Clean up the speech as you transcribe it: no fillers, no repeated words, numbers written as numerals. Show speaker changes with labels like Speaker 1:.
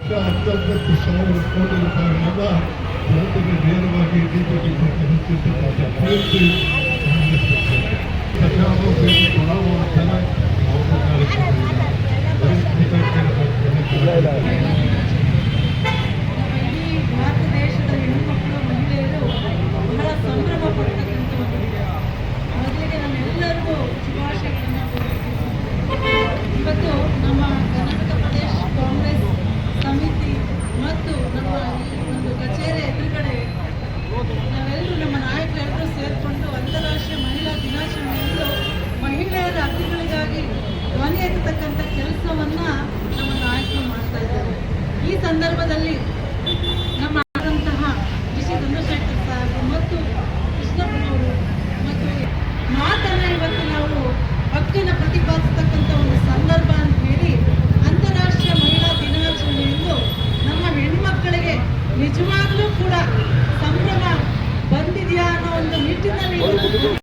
Speaker 1: 19,000 ಕೋಟಿ ರೂಪಾಯಿಗಳನ್ನ ಜನತೆಗೆ ನೇರವಾಗಿ ಡಿಬಿಟಿ ಹಂಚಿರ್ತಕ್ಕಂಥ ಕೀರ್ತಿ ಕಾಂಗ್ರೆಸ್ ಪಕ್ಷಕ್ಕೆ. ಪ್ರಜಾಪ್ರಭುತ್ವ ಕೊಡಾವು ಅಂತಾನೆ
Speaker 2: ಭಾರತ ದೇಶದ ಹೆಣ್ಣುಮಕ್ಕಳು ಮಹಿಳೆಯರು ಬಹಳ ಸಂಭ್ರಮ ಪಡ್ತಕ್ಕಂಥ ಒಂದು ವಿಷಯ. ಮೊದಲಿಗೆ ನಮ್ಮೆಲ್ಲರಿಗೂ ಶುಭಾಶಯಗಳನ್ನು ಕೋರುತ್ತೇನೆ. ಇವತ್ತು ನಮ್ಮ ಕರ್ನಾಟಕ ಪ್ರದೇಶ ಕಾಂಗ್ರೆಸ್ ಸಮಿತಿ ಮತ್ತು ನಮ್ಮ ಈ ಒಂದು ಕಚೇರಿ ಎದುರುಗಡೆ ನಾವೆಲ್ಲರೂ ನಮ್ಮ ನಾಯಕರೆಲ್ಲರೂ ಸೇರಿಕೊಂಡು ಅಂತಾರಾಷ್ಟ್ರೀಯ ಮಹಿಳಾ ದಿನಾಚರಣೆಯಂದು ಮಹಿಳೆಯರ ಹಕ್ಕುಗಳಿಗಾಗಿ ಧ್ವನಿ ಎತ್ತತಕ್ಕಂಥ ಕೆಲಸವನ್ನ ನಮ್ಮ ನಾಯಕರು ಮಾಡ್ತಾ ಇದ್ದಾರೆ. ಈ ಸಂದರ್ಭದಲ್ಲಿ ನಮ್ಮ ಆದಂತಹ ಶ್ರೀ ಚಂದ್ರಶೇಖರ್ ಸಾಹೇಬ್ ಮತ್ತು ಕೃಷ್ಣಪ್ಪನವರು ಮತ್ತು ಮಾತನ್ನ ಇವತ್ತು ನಾವು ಹಕ್ಕನ್ನು ಪ್ರತಿಪಾದಿಸತಕ್ಕಂಥ ಒಂದು ಸಂದರ್ಭ ಅಂತ ಹೇಳಿ ಅಂತಾರಾಷ್ಟ್ರೀಯ ಮಹಿಳಾ ದಿನಾಚರಣೆಯಂದು ನಮ್ಮ ಹೆಣ್ಮಕ್ಕಳಿಗೆ ನಿಜವಾಗ್ಲೂ ಕೂಡ ಸಂಭ್ರಮ ಬಂದಿದೆಯಾ ಅನ್ನೋ ಒಂದು ನಿಟ್ಟಿನಲ್ಲಿ